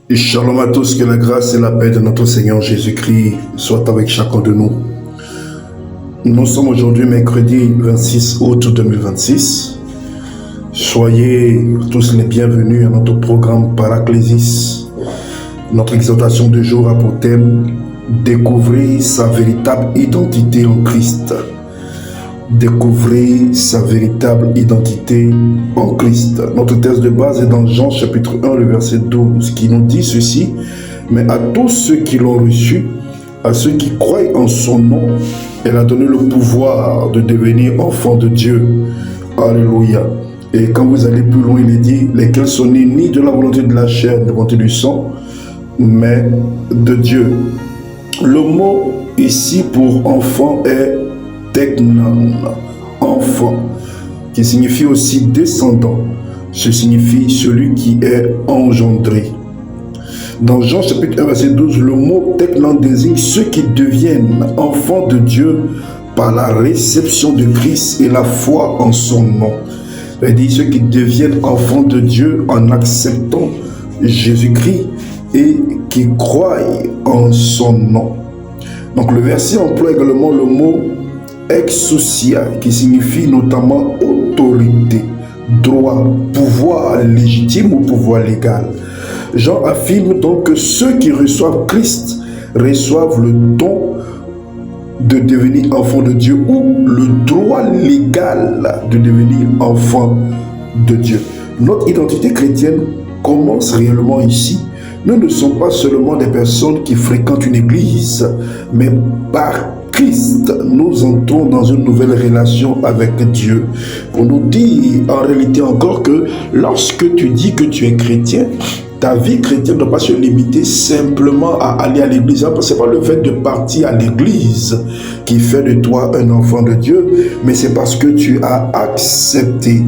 Et shalom à tous, que la grâce et la paix de notre Seigneur Jésus-Christ soient avec chacun de nous. Nous sommes aujourd'hui mercredi 26 août 2026. Soyez tous les bienvenus à notre programme Paraclésis. Notre exhortation de jour a pour thème « Découvrir sa véritable identité en Christ ». Découvrir sa véritable identité en Christ. Notre texte de base est dans Jean chapitre 1, le verset 12, qui nous dit ceci: « Mais à tous ceux qui l'ont reçu, à ceux qui croient en son nom, elle a donné le pouvoir de devenir enfants de Dieu. » Alléluia. Et quand vous allez plus loin, il est dit « Lesquels sont nés ni de la volonté de la chair, ni de la volonté du sang, mais de Dieu. » Le mot ici pour enfant est Teknon, enfant, qui signifie aussi descendant. Ce signifie celui qui est engendré. Dans Jean chapitre 1 verset 12, le mot Teknon désigne ceux qui deviennent enfants de Dieu par la réception de Christ et la foi en son nom. C'est-à-dire ceux qui deviennent enfants de Dieu en acceptant Jésus-Christ et qui croient en son nom. Donc le verset emploie également le mot exousia, qui signifie notamment autorité, droit, pouvoir légitime ou pouvoir légal. Jean affirme donc que ceux qui reçoivent Christ reçoivent le don de devenir enfant de Dieu ou le droit légal de devenir enfant de Dieu. Notre identité chrétienne commence réellement ici. Nous ne sommes pas seulement des personnes qui fréquentent une église, mais par Christ, nous entrons dans une nouvelle relation avec Dieu. On nous dit en réalité encore que lorsque tu dis que tu es chrétien, ta vie chrétienne ne doit pas se limiter simplement à aller à l'église. Ce n'est pas le fait de partir à l'église qui fait de toi un enfant de Dieu, mais c'est parce que tu as accepté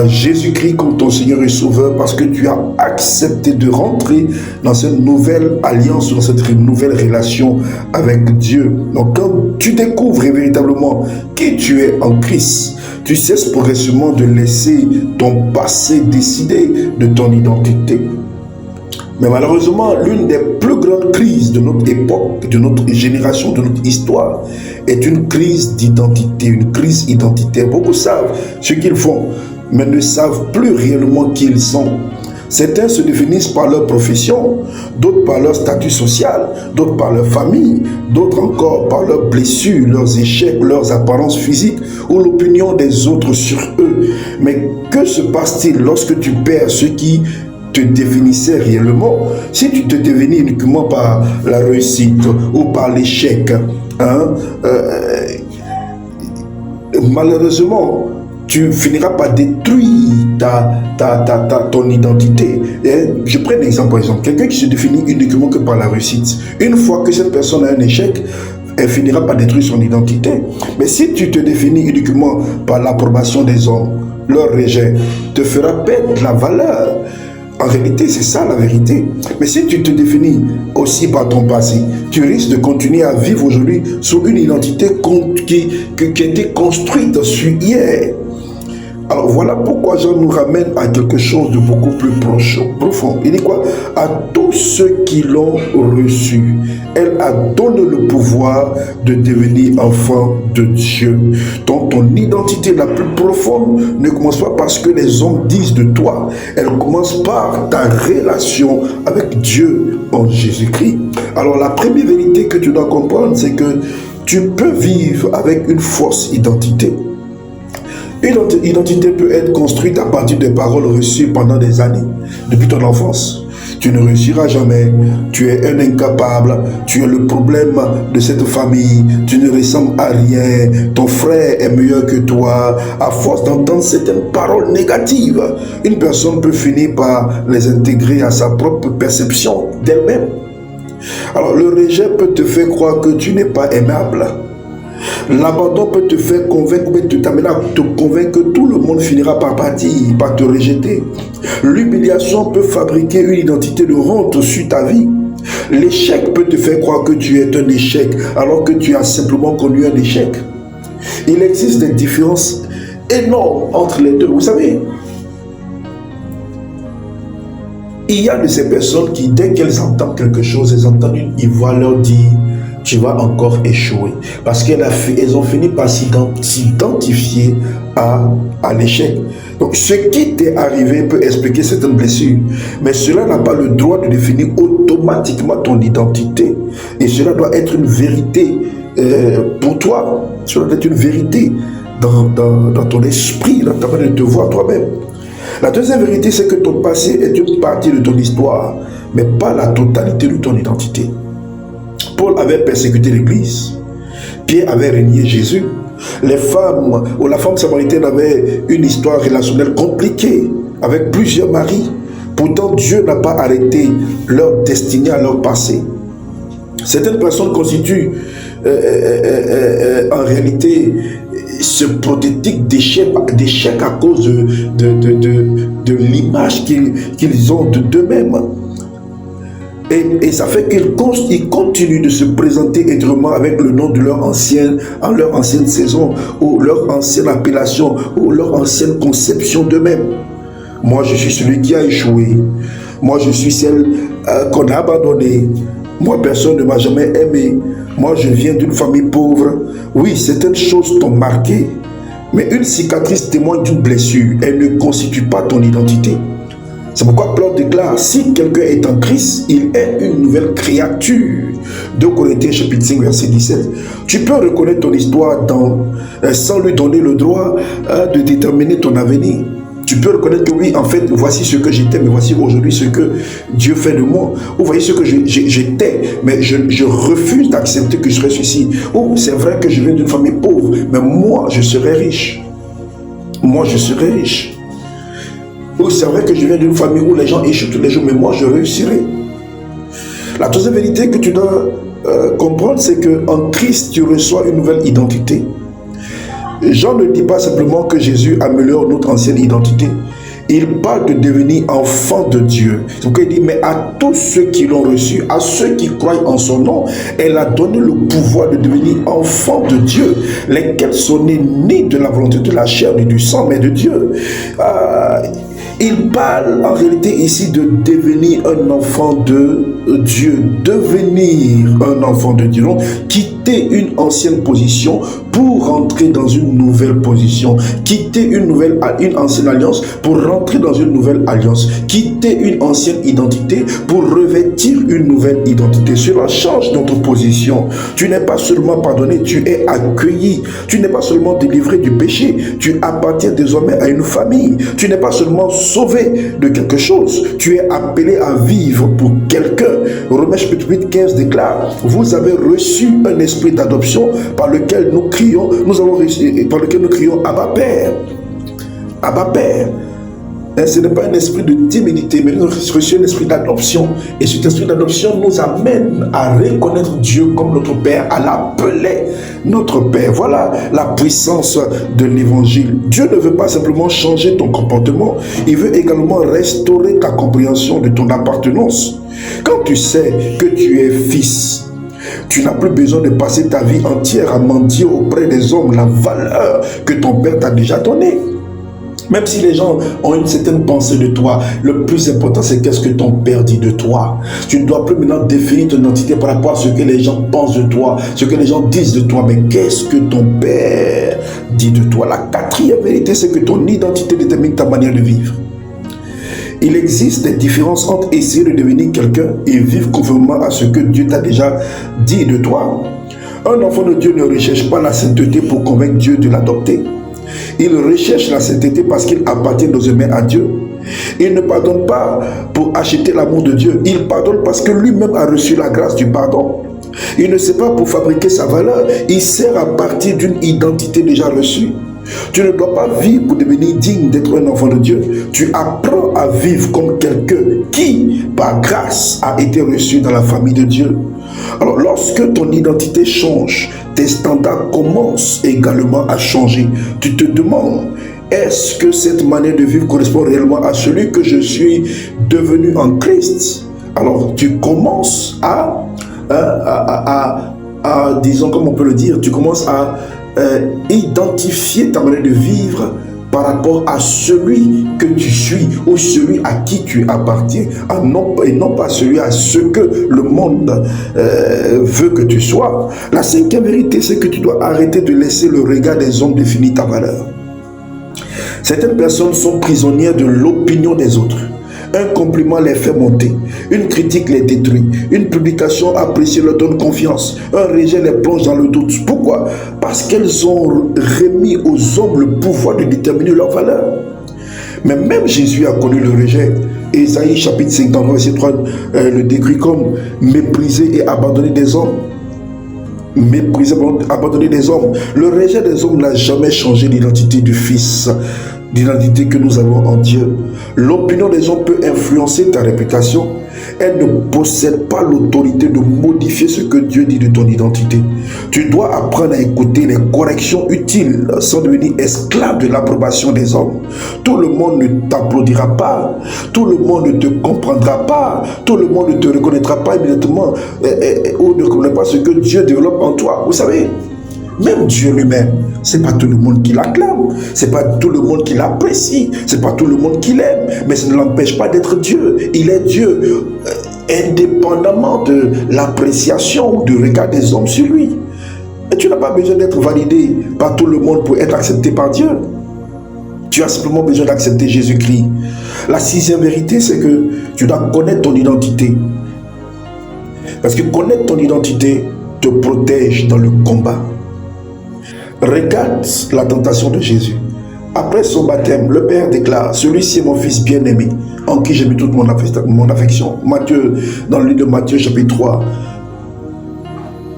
Jésus-Christ comme ton Seigneur et Sauveur, parce que tu as accepté de rentrer dans cette nouvelle alliance, dans cette nouvelle relation avec Dieu. Donc quand tu découvres véritablement qui tu es en Christ, tu cesses progressivement de laisser ton passé décider de ton identité. Mais malheureusement, l'une des plus grandes crises de notre époque, de notre génération, de notre histoire, est une crise d'identité, une crise identitaire. Beaucoup savent ce qu'ils font, mais ne savent plus réellement qui ils sont. Certains se définissent par leur profession, d'autres par leur statut social, d'autres par leur famille, d'autres encore par leurs blessures, leurs échecs, leurs apparences physiques ou l'opinion des autres sur eux. Mais que se passe-t-il lorsque tu perds ce qui te définissait réellement? Si tu te définis uniquement par la réussite ou par l'échec, malheureusement, tu finiras par détruire ton identité. Et je prends un exemple, par exemple, quelqu'un qui se définit uniquement que par la réussite. Une fois que cette personne a un échec, elle finira par détruire son identité. Mais si tu te définis uniquement par l'approbation des hommes, leur rejet te fera perdre la valeur. En réalité, c'est ça la vérité. Mais si tu te définis aussi par ton passé, tu risques de continuer à vivre aujourd'hui sous une identité qui a été construite sur hier. Alors voilà pourquoi Jean nous ramène à quelque chose de beaucoup plus profond. Il dit quoi? À tous ceux qui l'ont reçu, elle a donné le pouvoir de devenir enfant de Dieu. Donc ton identité la plus profonde ne commence pas parce que les hommes disent de toi. Elle commence par ta relation avec Dieu en Jésus-Christ. Alors la première vérité que tu dois comprendre, c'est que tu peux vivre avec une fausse identité. Une identité peut être construite à partir des paroles reçues pendant des années, depuis ton enfance. Tu ne réussiras jamais, tu es un incapable, tu es le problème de cette famille, tu ne ressembles à rien, ton frère est meilleur que toi. À force d'entendre certaines paroles négatives, une personne peut finir par les intégrer à sa propre perception d'elle-même. Alors le rejet peut te faire croire que tu n'es pas aimable. L'abandon peut te faire convaincre, peut t'amener à te convaincre que tout le monde finira par partir, par te rejeter. L'humiliation peut fabriquer une identité de honte sur ta vie. L'échec peut te faire croire que tu es un échec alors que tu as simplement connu un échec. Il existe des différences énormes entre les deux. Vous savez, Il y a de ces personnes qui, dès qu'elles entendent quelque chose, ils voient leur dire, tu vas encore échouer. Parce qu'elles ont fini par s'identifier à l'échec. Donc, ce qui t'est arrivé peut expliquer certaines blessures, mais cela n'a pas le droit de définir automatiquement ton identité. Et cela doit être une vérité pour toi. Cela doit être une vérité dans ton esprit, dans ta manière de te voir toi-même. La deuxième vérité, c'est que ton passé est une partie de ton histoire, mais pas la totalité de ton identité. Paul avait persécuté l'Église. Pierre avait régné Jésus. Les femmes ou la femme samaritaine avait une histoire relationnelle compliquée avec plusieurs maris. Pourtant, Dieu n'a pas arrêté leur destinée à leur passé. Certaines personnes constituent en réalité ce prototype d'échec à cause de l'image qu'ils ont d'eux-mêmes. Et ça fait qu'ils continuent de se présenter étrangement avec le nom de leur ancienne saison, ou leur ancienne appellation, ou leur ancienne conception d'eux-mêmes. Moi, je suis celui qui a échoué. Moi, je suis celle qu'on a abandonnée. Moi, personne ne m'a jamais aimé. Moi, je viens d'une famille pauvre. Oui, certaines choses t'ont marqué. Mais une cicatrice témoigne d'une blessure. Elle ne constitue pas ton identité. C'est pourquoi Paul déclare, si quelqu'un est en Christ, il est une nouvelle créature. 2 Corinthiens chapitre 5 verset 17. Tu peux reconnaître ton histoire sans lui donner le droit de déterminer ton avenir. Tu peux reconnaître que oui, en fait, voici ce que j'étais, mais voici aujourd'hui ce que Dieu fait de moi. Ou voici ce que j'étais, mais je refuse d'accepter que je serai ceci. Ou c'est vrai que je viens d'une famille pauvre, mais moi, je serai riche. Moi, je serai riche. Ou c'est vrai que je viens d'une famille où les gens échouent tous les jours, mais moi, je réussirai. La deuxième vérité que tu dois comprendre, c'est qu'en Christ, tu reçois une nouvelle identité. Jean ne dit pas simplement que Jésus améliore notre ancienne identité. Il parle de devenir enfant de Dieu. C'est pourquoi il dit, mais à tous ceux qui l'ont reçu, à ceux qui croient en son nom, elle a donné le pouvoir de devenir enfants de Dieu, lesquels sont nés ni de la volonté de la chair ni du sang, mais de Dieu. Il parle en réalité ici de devenir un enfant de Dieu, devenir un enfant de Dieu. Donc, quitter une ancienne position pour rentrer dans une nouvelle position, quitter une ancienne alliance pour rentrer dans une nouvelle alliance, quitter une ancienne identité pour revêtir une nouvelle identité. Cela change notre position. Tu n'es pas seulement pardonné, tu es accueilli. Tu n'es pas seulement délivré du péché, tu appartiens désormais à une famille. Tu n'es pas seulement sauvé de quelque chose, tu es appelé à vivre pour quelqu'un. Romains chapitre 8, 15 déclare, vous avez reçu un esprit d'adoption par lequel nous crions, Abba Père. Abba Père. Ce n'est pas un esprit de timidité, mais nous avons reçu un esprit d'adoption. Et cet esprit d'adoption nous amène à reconnaître Dieu comme notre Père, à l'appeler notre Père. Voilà la puissance de l'évangile. Dieu ne veut pas simplement changer ton comportement, il veut également restaurer ta compréhension de ton appartenance. Quand tu sais que tu es fils, tu n'as plus besoin de passer ta vie entière à mendier auprès des hommes la valeur que ton Père t'a déjà donnée. Même si les gens ont une certaine pensée de toi, le plus important c'est qu'est-ce que ton Père dit de toi. Tu ne dois plus maintenant définir ton identité par rapport à ce que les gens pensent de toi, ce que les gens disent de toi, mais qu'est-ce que ton Père dit de toi. La quatrième vérité, c'est que ton identité détermine ta manière de vivre. Il existe des différences entre essayer de devenir quelqu'un et vivre conformément à ce que Dieu t'a déjà dit de toi. Un enfant de Dieu ne recherche pas la sainteté pour convaincre Dieu de l'adopter. Il recherche la sainteté parce qu'il appartient désormais à Dieu. Il ne pardonne pas pour acheter l'amour de Dieu. Il pardonne parce que lui-même a reçu la grâce du pardon. Il ne sait pas pour fabriquer sa valeur. Il sert à partir d'une identité déjà reçue. Tu ne dois pas vivre pour devenir digne d'être un enfant de Dieu. Tu apprends à vivre comme quelqu'un qui, par grâce, a été reçu dans la famille de Dieu. Alors, lorsque ton identité change, tes standards commencent également à changer. Tu te demandes, est-ce que cette manière de vivre correspond réellement à celui que je suis devenu en Christ? Alors, tu commences disons, comme on peut le dire, tu commences à identifier ta manière de vivre par rapport à celui que tu suis ou celui à qui tu appartiens, et non pas celui à ce que le monde veut que tu sois. La cinquième vérité, c'est que tu dois arrêter de laisser le regard des hommes définir ta valeur. Certaines personnes sont prisonnières de l'opinion des autres. Un compliment les fait monter, une critique les détruit, une publication appréciée leur donne confiance, un rejet les plonge dans le doute. Pourquoi? Parce qu'elles ont remis aux hommes le pouvoir de déterminer leur valeur. Mais même Jésus a connu le rejet. Ésaïe chapitre 53, verset 3 le décrit comme méprisé et abandonné des hommes. Méprisé, abandonné des hommes. Le rejet des hommes n'a jamais changé l'identité du Fils, l'identité que nous avons en Dieu. L'opinion des hommes peut influencer ta réputation. Elle ne possède pas l'autorité de modifier ce que Dieu dit de ton identité. Tu dois apprendre à écouter les corrections utiles sans devenir esclave de l'approbation des hommes. Tout le monde ne t'applaudira pas, tout le monde ne te comprendra pas, tout le monde ne te reconnaîtra pas immédiatement ou ne reconnaît pas ce que Dieu développe en toi. Vous savez, même Dieu lui-même, c'est pas tout le monde qui l'acclame, c'est pas tout le monde qui l'apprécie, c'est pas tout le monde qui l'aime, mais ça ne l'empêche pas d'être Dieu. Il est Dieu, indépendamment de l'appréciation ou du regard des hommes sur lui. Et tu n'as pas besoin d'être validé par tout le monde pour être accepté par Dieu. Tu as simplement besoin d'accepter Jésus-Christ. La sixième vérité, c'est que tu dois connaître ton identité. Parce que connaître ton identité te protège dans le combat. Regarde la tentation de Jésus. Après son baptême, le Père déclare: celui-ci est mon Fils bien-aimé, en qui j'ai mis toute mon affection. Matthieu, dans le livre de Matthieu, chapitre 3.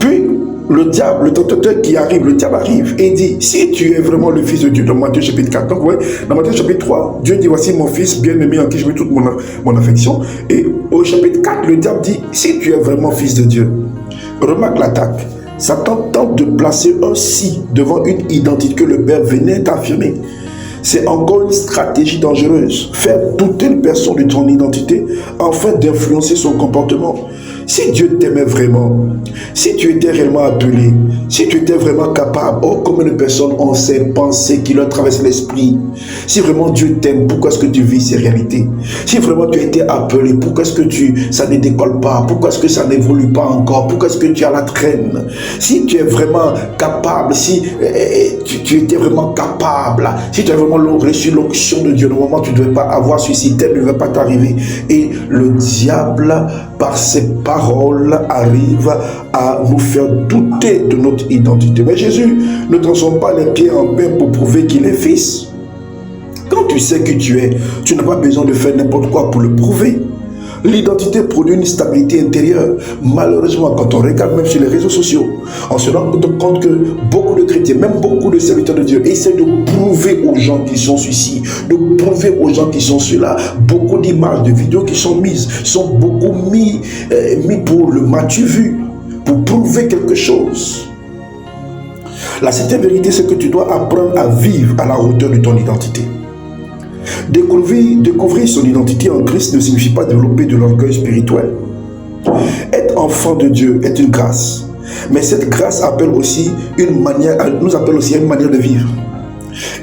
Puis, le diable, le tentateur qui arrive, le diable arrive et dit: si tu es vraiment le Fils de Dieu, dans Matthieu, chapitre 4. Donc, ouais, dans Matthieu, chapitre 3, Dieu dit: voici mon Fils bien-aimé, en qui j'ai mis toute mon affection. Et au chapitre 4, le diable dit: si tu es vraiment Fils de Dieu. Remarque l'attaque. Satan tente de placer un si devant une identité que le Père venait d'affirmer. C'est encore une stratégie dangereuse. Faire douter une personne de ton identité afin d'influencer son comportement. Si Dieu t'aimait vraiment, si tu étais réellement appelé, si tu étais vraiment capable, oh, combien de personnes ont ces pensées qui leur traversent l'esprit. Si vraiment Dieu t'aime, pourquoi est-ce que tu vis ces réalités? Si vraiment tu as été appelé, pourquoi est-ce que ça ne décolle pas? Pourquoi est-ce que ça n'évolue pas encore? Pourquoi est-ce que tu as la traîne? Si tu es vraiment capable, si tu étais vraiment capable, si tu as vraiment reçu l'onction de Dieu, normalement tu ne devais pas avoir ceci, tel ne devait pas t'arriver. Et le diable, par ses paroles, arrive à nous faire douter de notre identité. Mais Jésus ne transforme pas les pieds en pain pour prouver qu'il est Fils. Quand tu sais qui tu es, tu n'as pas besoin de faire n'importe quoi pour le prouver. L'identité produit une stabilité intérieure. Malheureusement, quand on regarde même sur les réseaux sociaux, on se rend compte que beaucoup de chrétiens, même beaucoup de serviteurs de Dieu, essaient de prouver aux gens qui sont ceci, de prouver aux gens qui sont cela. Beaucoup d'images, de vidéos qui sont mises, sont beaucoup mis pour le m'as-tu vu, pour prouver quelque chose. La septième vérité, c'est que tu dois apprendre à vivre à la hauteur de ton identité. Découvrir son identité en Christ ne signifie pas développer de l'orgueil spirituel. Être enfant de Dieu est une grâce, mais cette grâce appelle aussi nous appelle aussi à une manière de vivre.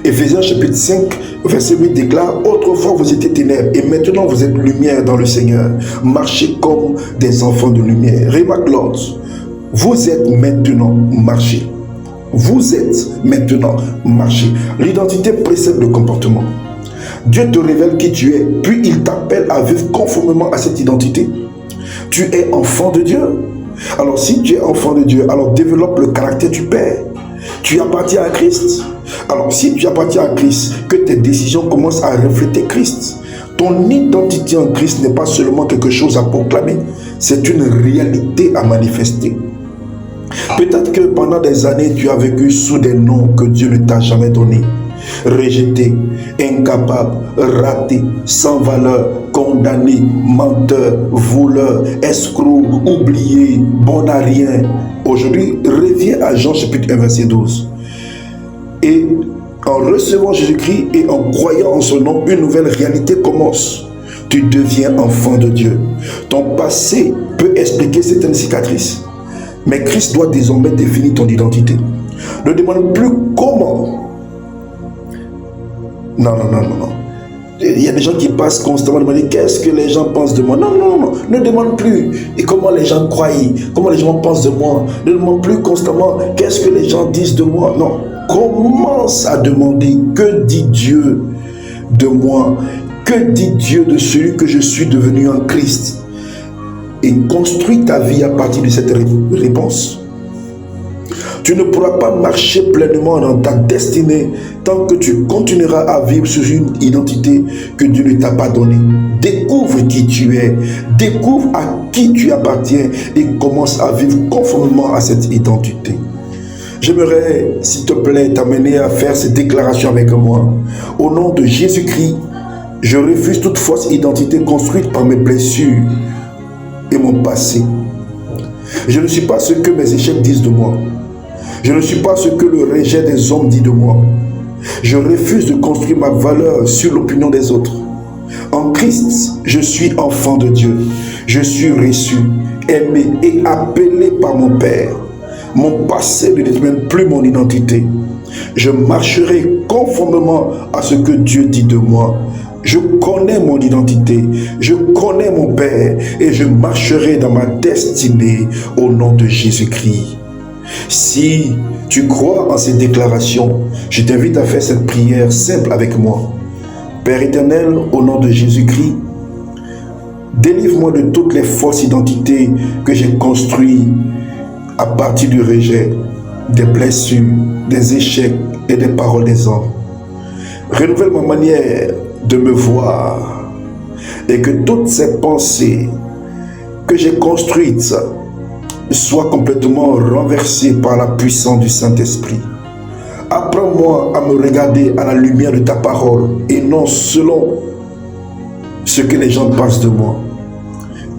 Éphésiens chapitre 5, verset 8 déclare: autrefois vous étiez ténèbres et maintenant vous êtes lumière dans le Seigneur. Marchez comme des enfants de lumière. Remarque l'autre. Vous êtes maintenant marché. Vous êtes maintenant marché. L'identité précède le comportement. Dieu te révèle qui tu es, puis il t'appelle à vivre conformément à cette identité. Tu es enfant de Dieu. Alors si tu es enfant de Dieu, alors développe le caractère du Père. Tu appartiens à Christ. Alors si tu appartiens à Christ, que tes décisions commencent à refléter Christ. Ton identité en Christ n'est pas seulement quelque chose à proclamer, c'est une réalité à manifester. Peut-être que pendant des années, tu as vécu sous des noms que Dieu ne t'a jamais donnés. Rejeté, incapable, raté, sans valeur, condamné, menteur, voleur, escroc, oublié, bon à rien. Aujourd'hui, reviens à Jean chapitre 1 verset 12. Et en recevant Jésus-Christ et en croyant en son nom, une nouvelle réalité commence. Tu deviens enfant de Dieu. Ton passé peut expliquer certaines cicatrices, mais Christ doit désormais définir ton identité. Ne demande plus comment Non, non, non, non, non. Il y a des gens qui passent constamment à demander qu'est-ce que les gens pensent de moi. Non, non, non, ne demande plus. Et comment les gens croient, comment les gens pensent de moi. Ne demande plus constamment qu'est-ce que les gens disent de moi. Non, commence à demander que dit Dieu de moi. Que dit Dieu de celui que je suis devenu en Christ. Et construis ta vie à partir de cette réponse. Tu ne pourras pas marcher pleinement dans ta destinée tant que tu continueras à vivre sous une identité que Dieu ne t'a pas donnée. Découvre qui tu es, découvre à qui tu appartiens et commence à vivre conformément à cette identité. J'aimerais, s'il te plaît, t'amener à faire cette déclaration avec moi. Au nom de Jésus-Christ, je refuse toute fausse identité construite par mes blessures et mon passé. Je ne suis pas ce que mes échecs disent de moi. Je ne suis pas ce que le rejet des hommes dit de moi. Je refuse de construire ma valeur sur l'opinion des autres. En Christ, je suis enfant de Dieu. Je suis reçu, aimé et appelé par mon Père. Mon passé ne détermine plus mon identité. Je marcherai conformément à ce que Dieu dit de moi. Je connais mon identité, je connais mon Père et je marcherai dans ma destinée au nom de Jésus-Christ. Si tu crois en ces déclarations, je t'invite à faire cette prière simple avec moi. Père éternel, au nom de Jésus-Christ, délivre-moi de toutes les fausses identités que j'ai construites à partir du rejet, des blessures, des échecs et des paroles des hommes. Renouvelle ma manière de me voir et que toutes ces pensées que j'ai construites soient complètement renversées par la puissance du Saint-Esprit. Apprends-moi à me regarder à la lumière de ta parole et non selon ce que les gens pensent de moi.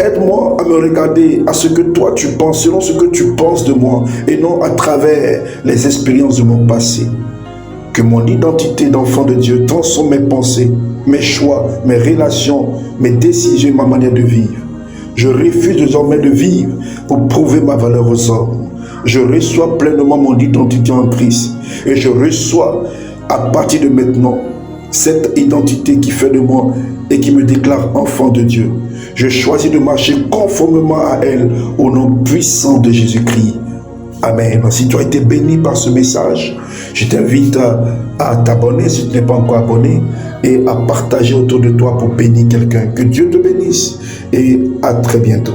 Aide-moi à me regarder à ce que toi tu penses, selon ce que tu penses de moi et non à travers les expériences de mon passé. Que mon identité d'enfant de Dieu transforme mes pensées, mes choix, mes relations, mes décisions et ma manière de vivre. Je refuse désormais de vivre pour prouver ma valeur aux hommes. Je reçois pleinement mon identité en Christ et je reçois à partir de maintenant cette identité qui fait de moi et qui me déclare enfant de Dieu. Je choisis de marcher conformément à elle au nom puissant de Jésus-Christ. Amen. Si tu as été béni par ce message, je t'invite à t'abonner si tu n'es pas encore abonné et à partager autour de toi pour bénir quelqu'un. Que Dieu te bénisse et à très bientôt.